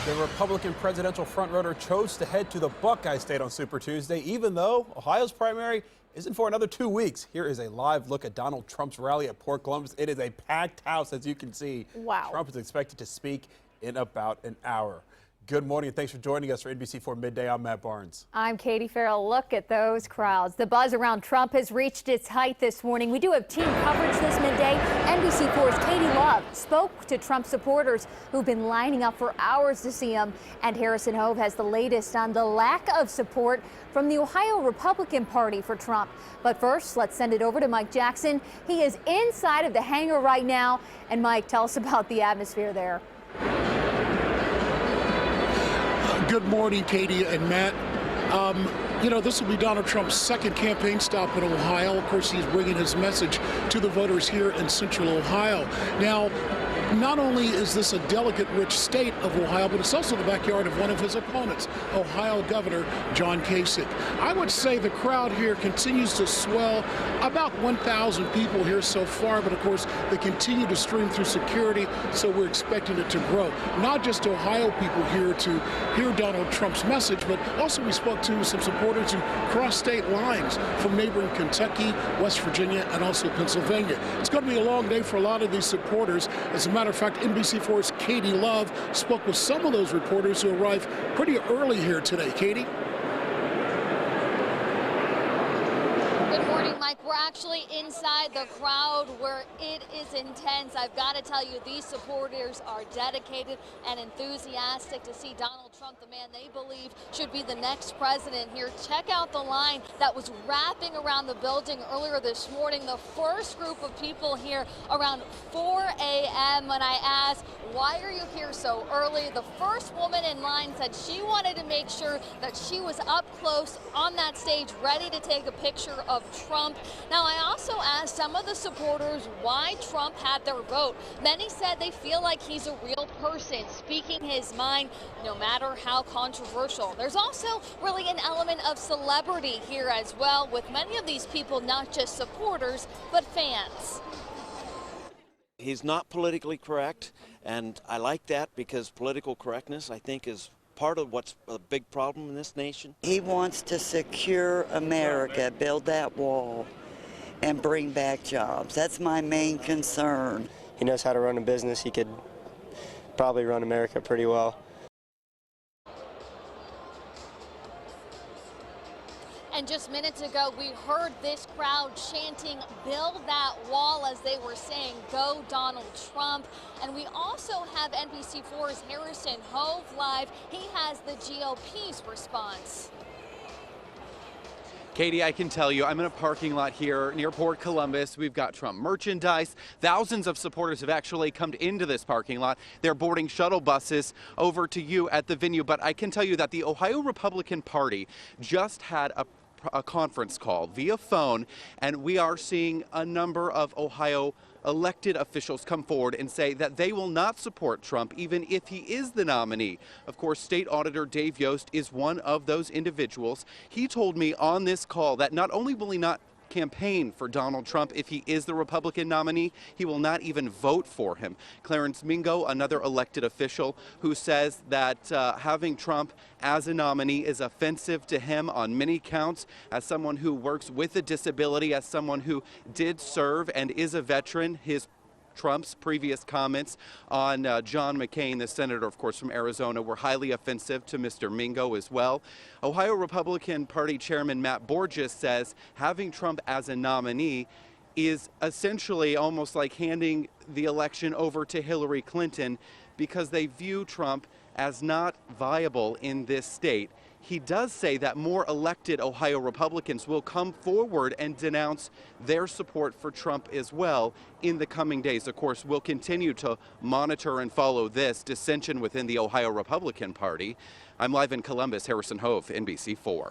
The Republican presidential frontrunner chose to head to the Buckeye State on Super Tuesday, even though Ohio's primary isn't for another 2 weeks. Here is a live look at Donald Trump's rally at Port Columbus. It is a packed house, as you can see. Wow. Trump is expected to speak in about an hour. Good morning, and thanks for joining us for NBC4 Midday. I'm Matt Barnes. I'm Katie Farrell. Look at those crowds. The buzz around Trump has reached its height this morning. We do have team coverage this midday. NBC4's Katie Love spoke to Trump supporters who've been lining up for hours to see him. And Harrison Hove has the latest on the lack of support from the Ohio Republican Party for Trump. But first, let's send it over to Mike Jackson. He is inside of the hangar right now. And Mike, tell us about the atmosphere there. Good morning, Katie and Matt. This will be Donald Trump's second campaign stop in Ohio. Of course, he's bringing his message to the voters here in central Ohio. Now, not only is this a delegate-rich state of Ohio, but it's also the backyard of one of his opponents, Ohio Governor John Kasich. I would say the crowd here continues to swell. About 1,000 people here so far, but of course they continue to stream through security, so we're expecting it to grow. Not just Ohio people here to hear Donald Trump's message, but also we spoke to some supporters who crossed state lines from neighboring Kentucky, West Virginia, and also Pennsylvania. It's going to be a long day for a lot of these supporters. As a matter of fact, NBC4's Katie Love spoke with some of those reporters who arrived pretty early here today. Katie? Good morning, Mike. We're actually inside the crowd where it is intense. I've got to tell you, these supporters are dedicated and enthusiastic to see Donald Trump, the man they believe should be the next president here. Check out the line that was wrapping around the building earlier this morning. The first group of people here around 4 a.m. when I asked, why are you here so early? The first woman in line said she wanted to make sure that she was up close on that stage, ready to take a picture of Trump. Now, I also asked some of the supporters why Trump had their vote. Many said they feel like he's a real person, speaking his mind, no matter how controversial. There's also really an element of celebrity here as well, with many of these people not just supporters, but fans. He's not politically correct, and I like that because political correctness, I think, is part of what's a big problem in this nation. He wants to secure America, build that wall, and bring back jobs. That's my main concern. He knows how to run a business. He could probably run America pretty well. And just minutes ago, we heard this crowd chanting, "Build that wall," as they were saying, "Go Donald Trump." And we also have NBC4's Harrison Hove live. He has the GOP's response. Katie, I can tell you, I'm in a parking lot here near Port Columbus. We've got Trump merchandise. Thousands of supporters have actually come into this parking lot. They're boarding shuttle buses over to you at the venue. But I can tell you that the Ohio Republican Party just had a conference call via phone, and we are seeing a number of Ohio elected officials come forward and say that they will not support Trump even if he is the nominee. Of course, State Auditor Dave Yost is one of those individuals. He told me on this call that not only will he not campaign for Donald Trump if he is the Republican nominee, he will not even vote for him. Clarence Mingo, another elected official, who says that having Trump as a nominee is offensive to him on many counts. As someone who works with a disability, as someone who did serve and is a veteran, Trump's previous comments on John McCain, the senator, of course, from Arizona, were highly offensive to Mr. Mingo as well. Ohio Republican Party Chairman Matt Borges says having Trump as a nominee is essentially almost like handing the election over to Hillary Clinton because they view Trump as not viable in this state. He does say that more elected Ohio Republicans will come forward and denounce their support for Trump as well in the coming days. Of course, we'll continue to monitor and follow this dissension within the Ohio Republican Party. I'm live in Columbus. Harrison Hove, NBC4.